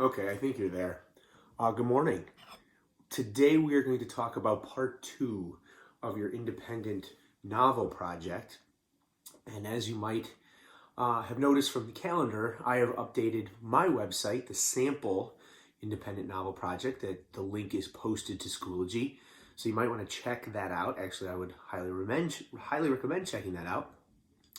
Okay, I think you're there. Good morning. Today we are going to talk about part two of your independent novel project. And as you might have noticed from the calendar, I have updated my website, the sample independent novel project, that the link is posted to Schoology. So you might want to check that out. Actually, I would highly recommend checking that out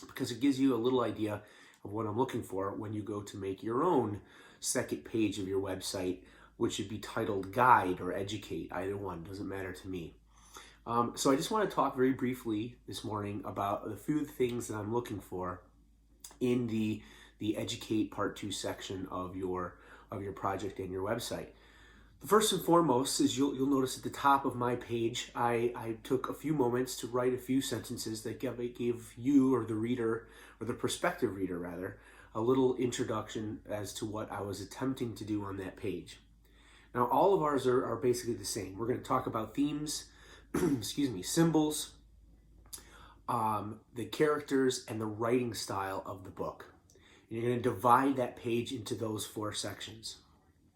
because it gives you a little idea of what I'm looking for when you go to make your own second page of your website, which should be titled Guide or Educate. Either one, doesn't matter to me. So I just want to talk very briefly this morning about the few things that I'm looking for in the Educate Part 2 section of your project and your website. The first and foremost is you'll notice at the top of my page, I took a few moments to write a few sentences that gave you, or the reader, or the prospective reader rather, a little introduction as to what I was attempting to do on that page. Now, all of ours are basically the same. We're going to talk about themes, excuse me, symbols, the characters, and the writing style of the book. And you're going to divide that page into those four sections.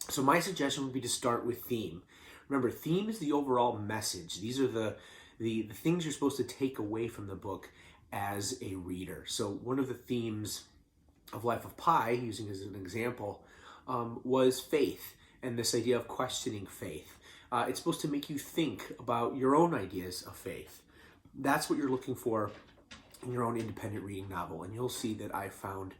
So my suggestion would be to start with theme. Remember, theme is the overall message. These are the things you're supposed to take away from the book as a reader. So one of the themes of Life of Pi, using as an example, was faith and this idea of questioning faith. It's supposed to make you think about your own ideas of faith. That's what you're looking for in your own independent reading novel, and you'll see that I found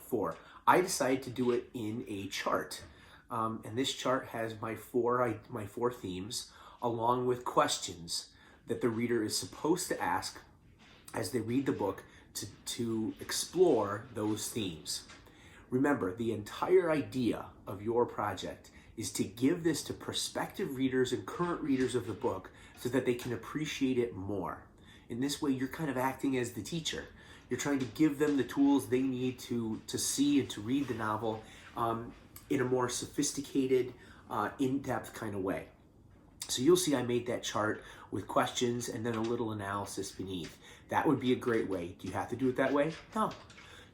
four. I decided to do it in a chart, and this chart has my four themes, along with questions that the reader is supposed to ask as they read the book to explore those themes. Remember, the entire idea of your project is to give this to prospective readers and current readers of the book so that they can appreciate it more. In this way, you're kind of acting as the teacher. You're trying to give them the tools they need to see and to read the novel in a more sophisticated, in-depth kind of way. So you'll see I made that chart with questions and then a little analysis beneath. That would be a great way. Do you have to do it that way? No.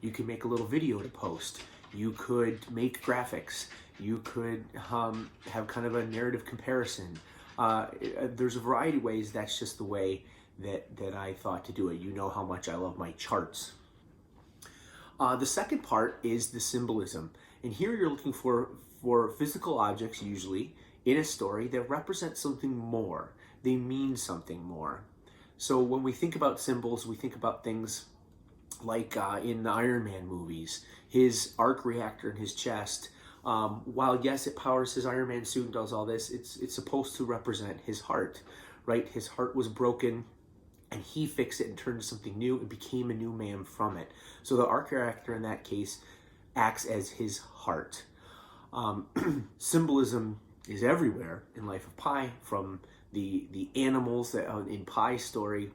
You can make a little video to post. You could make graphics. You could have kind of a narrative comparison. There's a variety of ways. That's just the way that I thought to do it. You know how much I love my charts. The second part is the symbolism. And here you're looking for physical objects, usually, in a story that represent something more. They mean something more. So when we think about symbols, we think about things like in the Iron Man movies, his arc reactor in his chest. While yes, it powers his Iron Man suit and does all this, it's supposed to represent his heart, right? His heart was broken, and he fixed it and turned to something new and became a new man from it. So the arc reactor in that case acts as his heart. Symbolism is everywhere in Life of Pi, from the animals that in Pi's story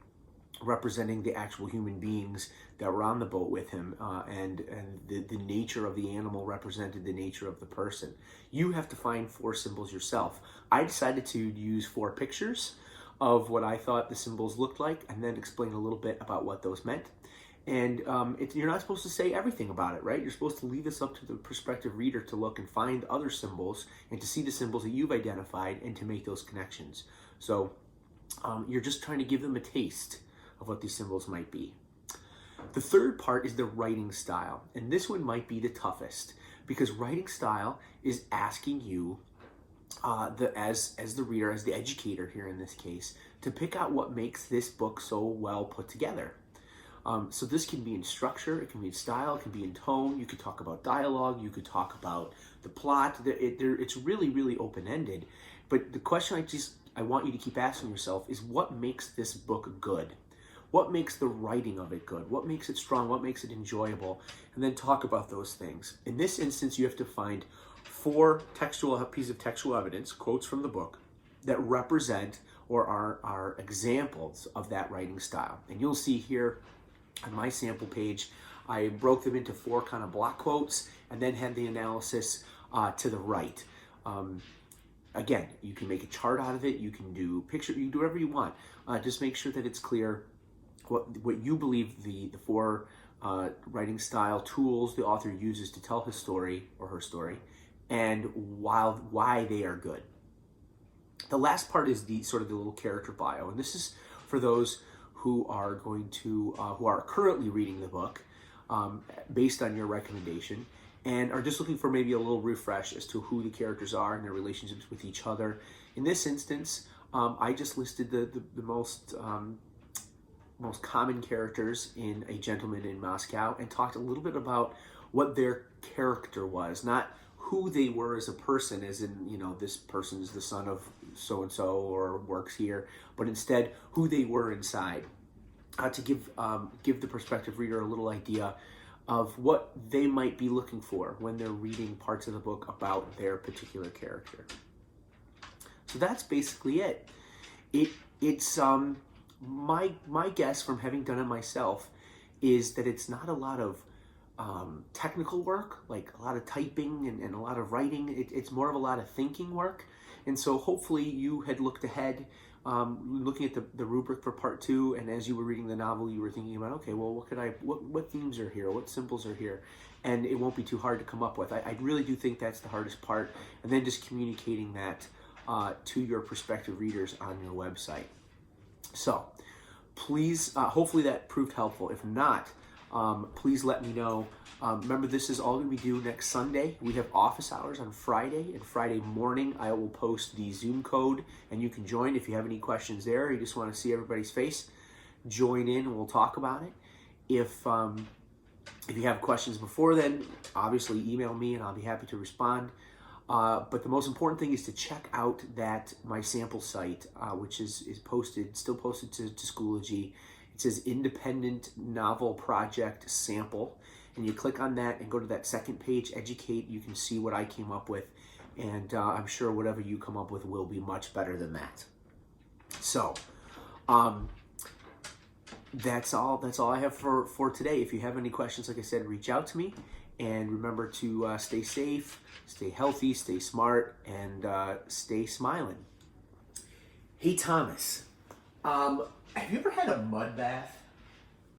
representing the actual human beings that were on the boat with him, and the nature of the animal represented the nature of the person. You have to find four symbols yourself. I decided to use four pictures of what I thought the symbols looked like, and then explain a little bit about what those meant. And you're not supposed to say everything about it, right? You're supposed to leave this up to the prospective reader to look and find other symbols and to see the symbols that you've identified and to make those connections. So you're just trying to give them a taste of what these symbols might be. The third part is the writing style, and this one might be the toughest because writing style is asking you, as the reader, as the educator here in this case, to pick out what makes this book so well put together. So this can be in structure, it can be in style, it can be in tone. You could talk about dialogue, you could talk about the plot. It's really, really open-ended. But the question I want you to keep asking yourself is, what makes this book good? What makes the writing of it good? What makes it strong? What makes it enjoyable? And then talk about those things. In this instance, you have to find four pieces of textual evidence, quotes from the book, that represent or are examples of that writing style. And you'll see here on my sample page, I broke them into four kind of block quotes and then had the analysis to the right. Again, you can make a chart out of it. You can do picture. You can do whatever you want. Just make sure that it's clear what you believe the four writing style tools the author uses to tell his story or her story, and why they are good. The last part is the sort of the little character bio, and this is for those who are going to who are currently reading the book based on your recommendation, and are just looking for maybe a little refresh as to who the characters are and their relationships with each other. In this instance, I just listed the most common characters in A Gentleman in Moscow and talked a little bit about what their character was, not who they were as a person, as in, you know, this person is the son of so-and-so or works here, but instead who they were inside, to give the prospective reader a little idea of what they might be looking for when they're reading parts of the book about their particular character. So that's basically it. It's my guess from having done it myself is that it's not a lot of technical work, like a lot of typing and a lot of writing. It's more of a lot of thinking work. And so hopefully you had looked ahead, looking at the rubric for part 2, and as you were reading the novel, you were thinking about, okay, well, what themes are here, what symbols are here, and it won't be too hard to come up with. I really do think that's the hardest part, and then just communicating that to your prospective readers on your website. So please, hopefully that proved helpful. If not, please let me know. Remember, this is all going to be due next Sunday. We have office hours on Friday, and Friday morning I will post the Zoom code, and you can join if you have any questions there. You just want to see everybody's face. Join in, and we'll talk about it. If you have questions before then, obviously email me, and I'll be happy to respond. But the most important thing is to check out my sample site, which is still posted to Schoology. It says Independent Novel Project Sample, and you click on that and go to that second page, Educate. You can see what I came up with, and I'm sure whatever you come up with will be much better than that. So that's all I have for today. If you have any questions, like I said, reach out to me, and remember to stay safe, stay healthy, stay smart, and stay smiling. Hey, Thomas, have you ever had a mud bath?